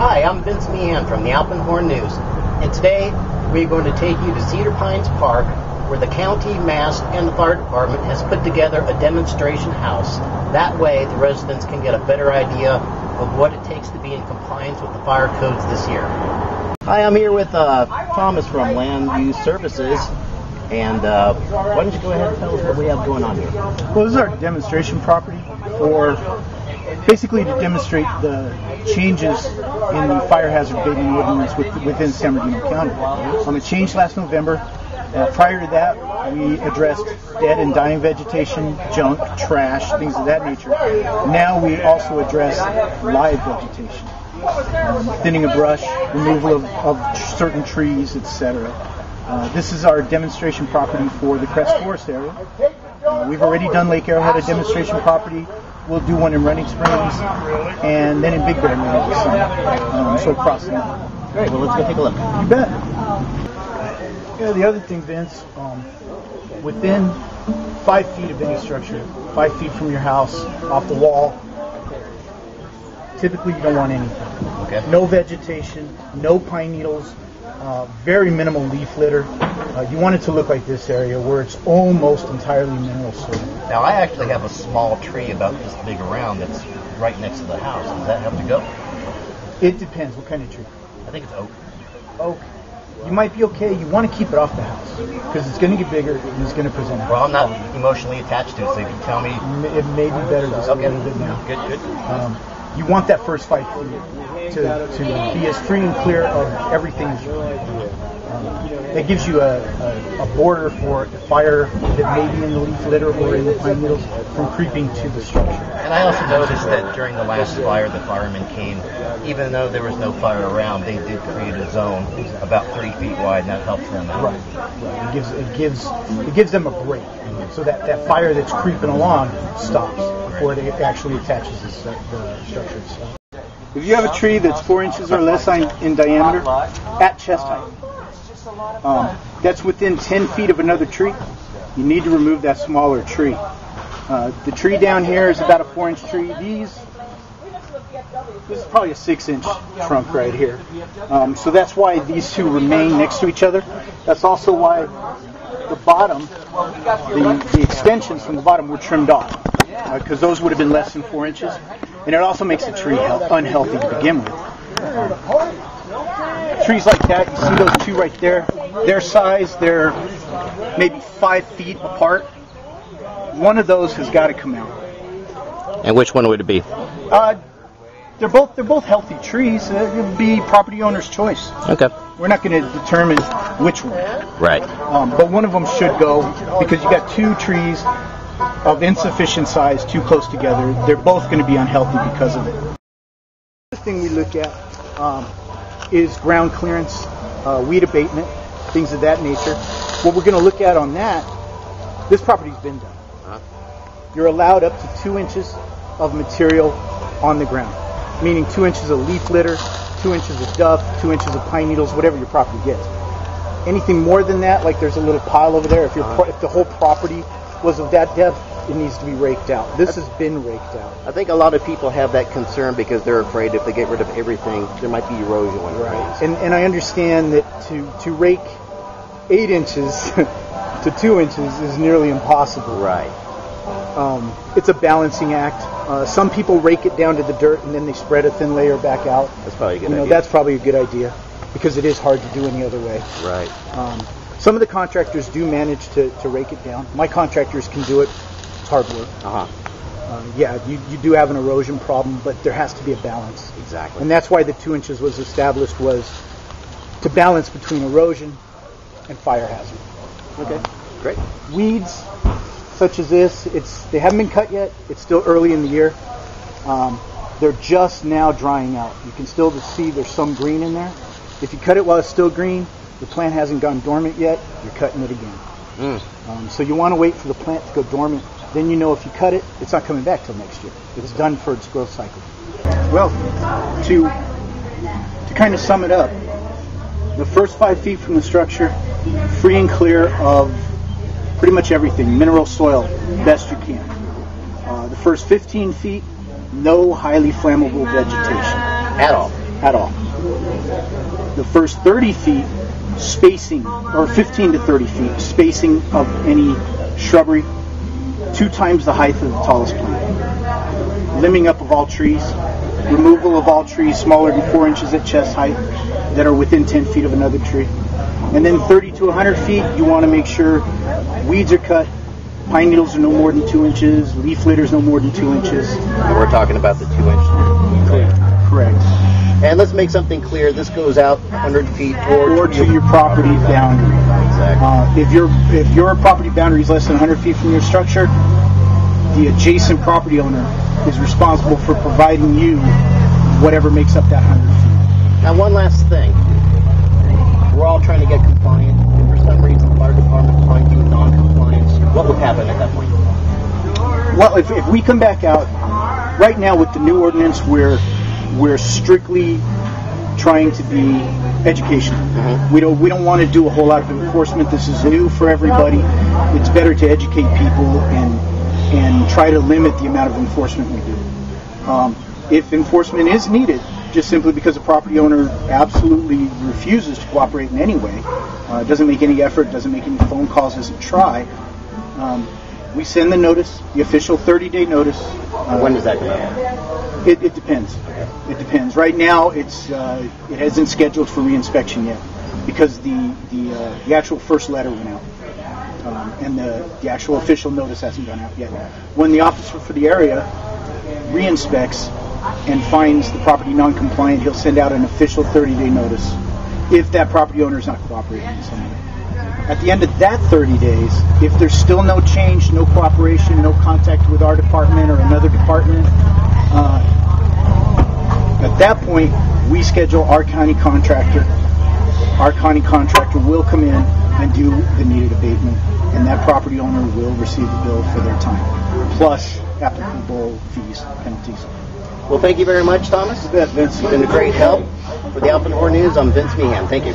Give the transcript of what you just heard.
Hi, I'm Vince Meehan from the Alpenhorn News, and today we're going to take you to Cedar Pines Park, where the county, Mass, and the fire department has put together a demonstration house. That way the residents can get a better idea of what it takes to be in compliance with the fire codes this year. Hi, I'm here with Thomas from Land Use Services, and why don't you go ahead and tell us what we have going on here? Well, this is our demonstration property for basically to demonstrate the changes in the fire hazard abatement ordinance within San Bernardino County. It changed last November. Prior to that, we addressed dead and dying vegetation, junk, trash, things of that nature. Now we also address live vegetation, thinning of brush, removal of certain trees, etc. This is our demonstration property for the Crest Forest area. We've already done Lake Arrowhead, a demonstration property. We'll do one in Running Springs, and then in Big Bear maybe this summer. So across the line. Great, well let's go take a look. You bet. Yeah, the other thing, Vince, within 5 feet of any structure, 5 feet from your house, off the wall, typically you don't want anything. Okay. No vegetation, no pine needles, very minimal leaf litter. You want it to look like this area where it's almost entirely mineral soil. Now I actually have a small tree about this big around that's right next to the house. Does that have to go? It depends. What kind of tree? I think it's oak. Oak. You might be okay. You want to keep it off the house because it's going to get bigger and it's going to present. Well, I'm not emotionally attached to it, so if you tell me... It may be better just a little bit now. Good. You want that first 5 feet to be as free and clear of everything as you can. That gives you a border for fire that may be in the leaf litter or in the pine needles from creeping to the structure. And I also noticed that during the last fire, the firemen came, even though there was no fire around, they did create a zone about 3 feet wide, and that helps them out. Right. It gives them a break, so that fire that's creeping along stops before it actually attaches the structure itself. If you have a tree that's 4 inches or less in diameter, at chest height, that's within 10 feet of another tree, you need to remove that smaller tree. The tree down here is about a 4-inch tree. This is probably a 6-inch trunk right here. So that's why these two remain next to each other. That's also why the bottom, the extensions from the bottom were trimmed off, because those would have been less than 4 inches. And it also makes the tree unhealthy to begin with. Trees like that, you see those two right there, their size, they're maybe 5 feet apart. One of those has got to come out. And which one would it be? They're both healthy trees. It would be property owner's choice. Okay. We're not going to determine which one. Right. But one of them should go because you got 2 trees of insufficient size too close together. They're both going to be unhealthy because of it. The thing we look at is ground clearance, weed abatement, things of that nature. What we're going to look at on that, this property's been done. You're allowed up to 2 inches of material on the ground, meaning 2 inches of leaf litter, 2 inches of duff, 2 inches of pine needles, whatever your property gets. Anything more than that, like there's a little pile over there, if the whole property was of that depth, it needs to be raked out. This has been raked out. I think a lot of people have that concern because they're afraid if they get rid of everything, there might be erosion. Right. And I understand that to rake 8 inches to 2 inches is nearly impossible. Right. It's a balancing act. Some people rake it down to the dirt and then they spread a thin layer back out. That's probably a good idea. That's probably a good idea because it is hard to do any other way. Right. Some of the contractors do manage to rake it down. My contractors can do it. It's hard work. You do have an erosion problem, but there has to be a balance. Exactly. And that's why the 2 inches was established, was to balance between erosion and fire hazard. Okay. Great. Weeds such as this, they haven't been cut yet. It's still early in the year. They're just now drying out. You can still see there's some green in there. If you cut it while it's still green, the plant hasn't gone dormant yet, you're cutting it again. So you want to wait for the plant to go dormant. Then you know if you cut it, it's not coming back till next year. It's done for its growth cycle. Well, to kind of sum it up, the first 5 feet from the structure, free and clear of pretty much everything, mineral soil, best you can. The first 15 feet, no highly flammable vegetation. At all. at all. The first 30 feet spacing, or 15 to 30 feet spacing of any shrubbery, 2 times the height of the tallest plant. Limbing up of all trees, removal of all trees smaller than 4 inches at chest height that are within 10 feet of another tree. And then 30 to 100 feet, you want to make sure weeds are cut, pine needles are no more than 2 inches, leaf litter is no more than 2 inches. And we're talking about the 2 inch. Correct. And let's make something clear. This goes out 100 feet or to your property boundary. Exactly. If your property boundary is less than 100 feet from your structure, the adjacent property owner is responsible for providing you whatever makes up that 100 feet. Now, one last thing. We're all trying to get compliant, and for some reason the fire department finds you non-compliance. What would happen at that point? Well, if we come back out, right now with the new ordinance, we're strictly trying to be educational. Mm-hmm. We don't want to do a whole lot of enforcement. This is new for everybody. It's better to educate people and try to limit the amount of enforcement we do. If enforcement is needed, just simply because a property owner absolutely refuses to cooperate in any way, doesn't make any effort, doesn't make any phone calls, doesn't try, we send the notice, the official 30-day notice. When does that come out? It depends. It depends. Right now, it hasn't scheduled for reinspection yet because the actual first letter went out, and the actual official notice hasn't gone out yet. When the officer for the area reinspects and finds the property non-compliant, he'll send out an official 30-day notice if that property owner is not cooperating in some way. At the end of that 30 days, if there's still no change, no cooperation, no contact with our department or another department, at that point, we schedule our county contractor. Our county contractor will come in and do the needed abatement, and that property owner will receive the bill for their time, plus applicable fees, penalties. Well, thank you very much, Thomas. You bet, Vince. You've been a great help. For the Alpenhorn News, I'm Vince Meehan. Thank you.